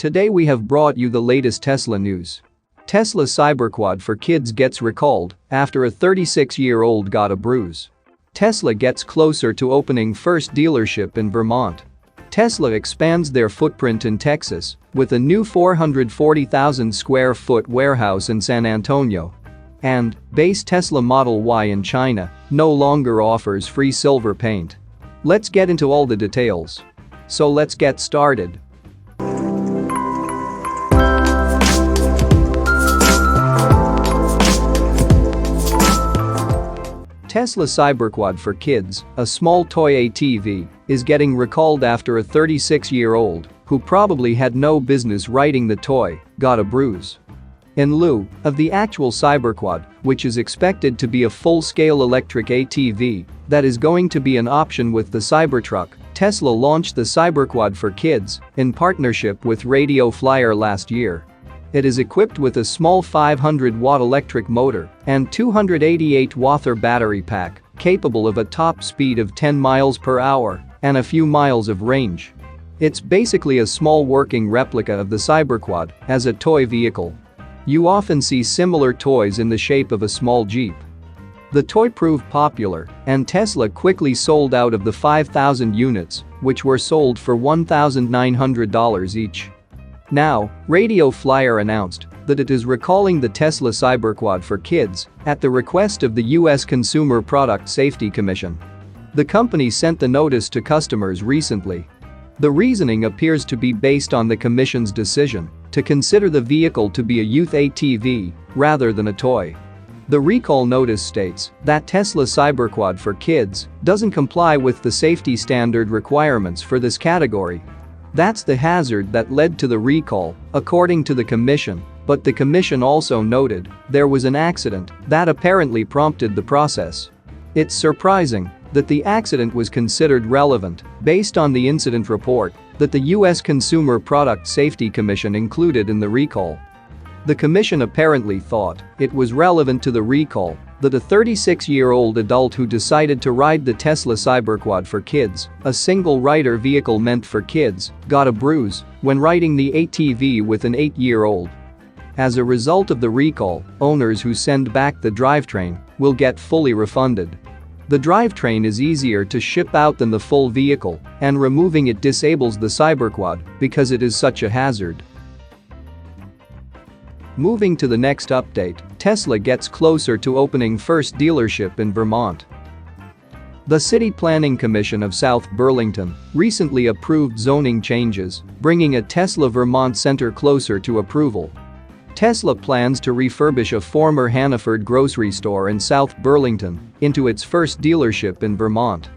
Today we have brought you the latest Tesla news. Tesla Cyberquad for kids gets recalled after a 36-year-old got a bruise. Tesla gets closer to opening first dealership in Vermont. Tesla expands their footprint in Texas with a new 440,000 square foot warehouse in San Antonio. And base Tesla Model Y in China no longer offers free silver paint. Let's get into all the details. So let's get started. Tesla Cyberquad for kids, a small toy ATV, is getting recalled after a 36-year-old, who probably had no business riding the toy, got a bruise. In lieu of the actual Cyberquad, which is expected to be a full-scale electric ATV that is going to be an option with the Cybertruck, Tesla launched the Cyberquad for kids in partnership with Radio Flyer last year. It is equipped with a small 500-watt electric motor and 288-watt battery pack, capable of a top speed of 10 miles per hour and a few miles of range. It's basically a small working replica of the Cyberquad as a toy vehicle. You often see similar toys in the shape of a small Jeep. The toy proved popular, and Tesla quickly sold out of the 5,000 units, which were sold for $1,900 each. Now, Radio Flyer announced that it is recalling the Tesla Cyberquad for kids at the request of the U.S. Consumer Product Safety Commission. The company sent the notice to customers recently. The reasoning appears to be based on the commission's decision to consider the vehicle to be a youth ATV rather than a toy. The recall notice states that Tesla Cyberquad for kids doesn't comply with the safety standard requirements for this category. That's the hazard that led to the recall, according to the commission, but the commission also noted there was an accident that apparently prompted the process. It's surprising that the accident was considered relevant based on the incident report that the U.S. Consumer Product Safety Commission included in the recall. The commission apparently thought it was relevant to the recall that a 36-year-old adult who decided to ride the Tesla Cyberquad for kids, a single-rider vehicle meant for kids, got a bruise when riding the ATV with an 8-year-old. As a result of the recall, owners who send back the drivetrain will get fully refunded. The drivetrain is easier to ship out than the full vehicle, and removing it disables the Cyberquad because it is such a hazard. Moving to the next update, Tesla gets closer to opening first dealership in Vermont. The City Planning Commission of South Burlington recently approved zoning changes, bringing a Tesla Vermont center closer to approval. Tesla plans to refurbish a former Hannaford grocery store in South Burlington into its first dealership in Vermont.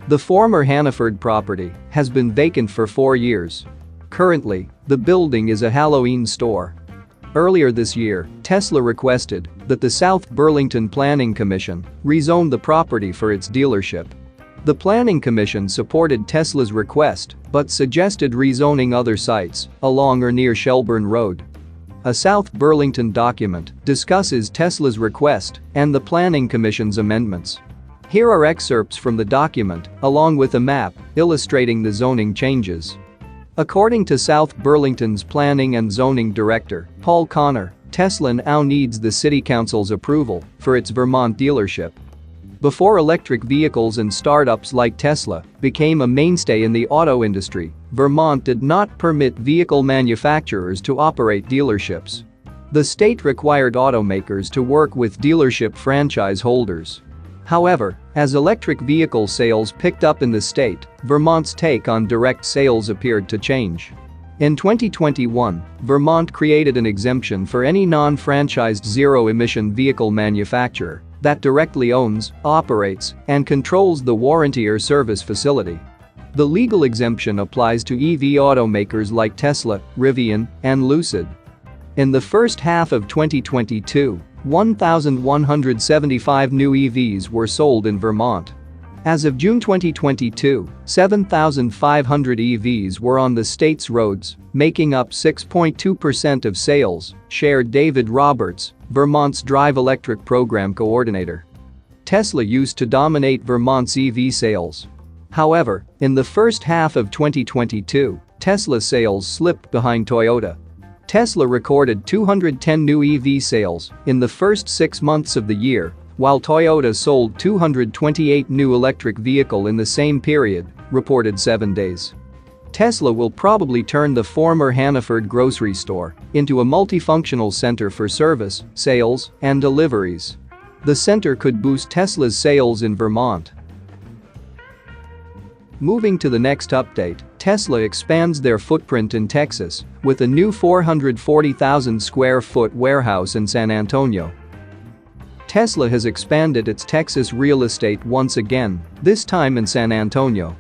The former Hannaford property has been vacant for 4 years. Currently, the building is a Halloween store. Earlier this year, Tesla requested that the South Burlington Planning Commission rezone the property for its dealership. The Planning Commission supported Tesla's request but suggested rezoning other sites along or near Shelburne Road. A South Burlington document discusses Tesla's request and the Planning Commission's amendments. Here are excerpts from the document, along with a map illustrating the zoning changes. According to South Burlington's Planning and Zoning Director, Paul Connor, Tesla now needs the City Council's approval for its Vermont dealership. Before electric vehicles and startups like Tesla became a mainstay in the auto industry, Vermont did not permit vehicle manufacturers to operate dealerships. The state required automakers to work with dealership franchise holders. However, as electric vehicle sales picked up in the state, Vermont's take on direct sales appeared to change. In 2021, Vermont created an exemption for any non-franchised zero-emission vehicle manufacturer that directly owns, operates, and controls the warranty or service facility. The legal exemption applies to EV automakers like Tesla, Rivian, and Lucid. In the first half of 2022, 1,175 new EVs were sold in Vermont. As of June 2022, 7,500 EVs were on the state's roads, making up 6.2% of sales, shared David Roberts, Vermont's Drive Electric Program Coordinator. Tesla used to dominate Vermont's EV sales. However, in the first half of 2022, Tesla sales slipped behind Toyota. Tesla recorded 210 new EV sales in the first 6 months of the year, while Toyota sold 228 new electric vehicle in the same period, reported 7 days. Tesla will probably turn the former Hannaford grocery store into a multifunctional center for service, sales, and deliveries. The center could boost Tesla's sales in Vermont. Moving to the next update, Tesla expands their footprint in Texas with a new 440,000 square foot warehouse in San Antonio. Tesla has expanded its Texas real estate once again, this time in San Antonio.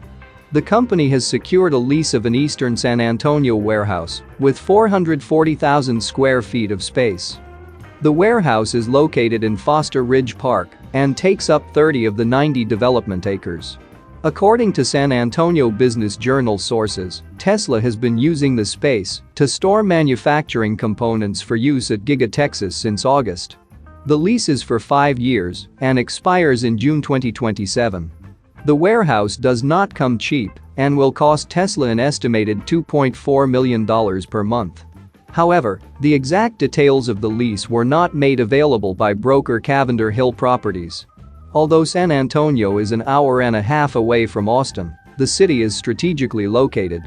The company has secured a lease of an eastern San Antonio warehouse with 440,000 square feet of space. The warehouse is located in Foster Ridge Park and takes up 30 of the 90 development acres. According to San Antonio Business Journal sources, Tesla has been using the space to store manufacturing components for use at Giga Texas since August. The lease is for 5 years and expires in June 2027. The warehouse does not come cheap and will cost Tesla an estimated $2.4 million per month. However, the exact details of the lease were not made available by broker Cavender Hill Properties. Although San Antonio is an hour and a half away from Austin, the city is strategically located.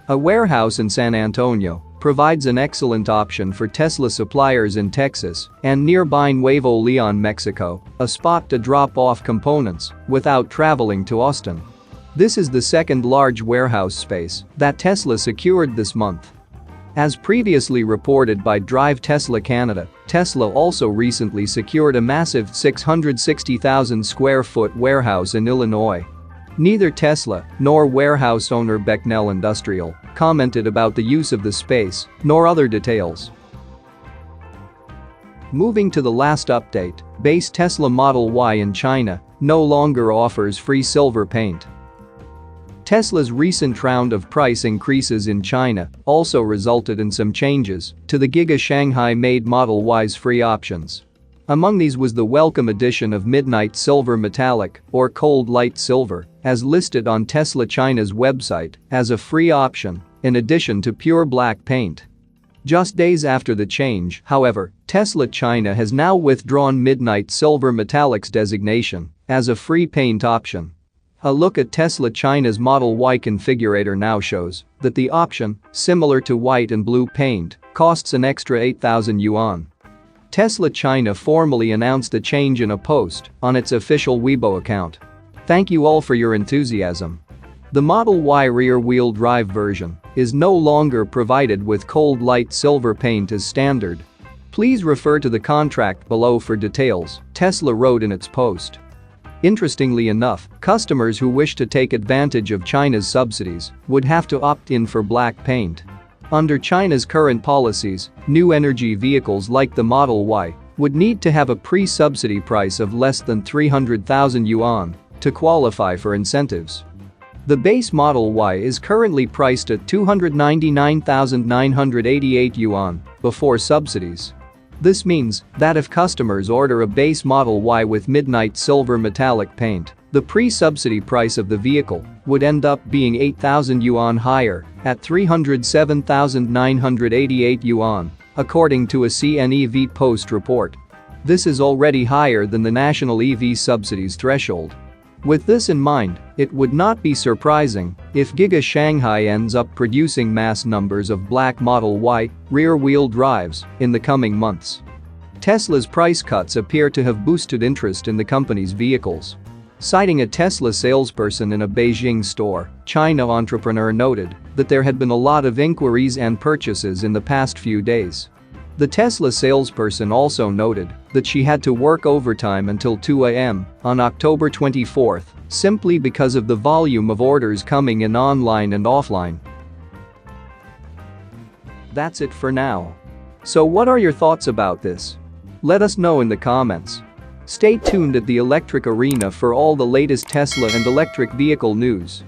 A warehouse in San Antonio provides an excellent option for Tesla suppliers in Texas and nearby Nuevo Leon, Mexico, a spot to drop off components without traveling to Austin. This is the second large warehouse space that Tesla secured this month. As previously reported by Drive Tesla Canada, Tesla also recently secured a massive 660,000 square foot warehouse in Illinois. Neither Tesla nor warehouse owner Becknell Industrial commented about the use of the space nor other details. Moving to the last update, base Tesla Model Y in China no longer offers free silver paint. Tesla's recent round of price increases in China also resulted in some changes to the Giga Shanghai-made Model Y's free options. Among these was the welcome addition of Midnight Silver Metallic or Cold Light Silver, as listed on Tesla China's website, as a free option, in addition to pure black paint. Just days after the change, however, Tesla China has now withdrawn Midnight Silver Metallic's designation as a free paint option. A look at Tesla China's Model Y configurator now shows that the option, similar to white and blue paint, costs an extra 8,000 yuan. Tesla China formally announced the change in a post on its official Weibo account. Thank you all for your enthusiasm. The Model Y rear-wheel drive version is no longer provided with cold light silver paint as standard. Please refer to the contract below for details, Tesla wrote in its post. Interestingly enough, customers who wish to take advantage of China's subsidies would have to opt in for black paint. Under China's current policies, new energy vehicles like the Model Y would need to have a pre-subsidy price of less than 300,000 yuan to qualify for incentives. The base Model Y is currently priced at 299,988 yuan before subsidies. This means that if customers order a base Model Y with Midnight Silver Metallic paint, the pre-subsidy price of the vehicle would end up being 8,000 yuan higher at 307,988 yuan, according to a CNEV Post report. This is already higher than the national EV subsidies threshold. With this in mind, it would not be surprising if Giga Shanghai ends up producing mass numbers of black Model Y rear-wheel drives in the coming months. Tesla's price cuts appear to have boosted interest in the company's vehicles. Citing a Tesla salesperson in a Beijing store, China entrepreneur noted that there had been a lot of inquiries and purchases in the past few days. The Tesla salesperson also noted that she had to work overtime until 2 a.m. on October 24 simply because of the volume of orders coming in online and offline. That's it for now. So what are your thoughts about this? Let us know in the comments. Stay tuned at the Electric Arena for all the latest Tesla and electric vehicle news.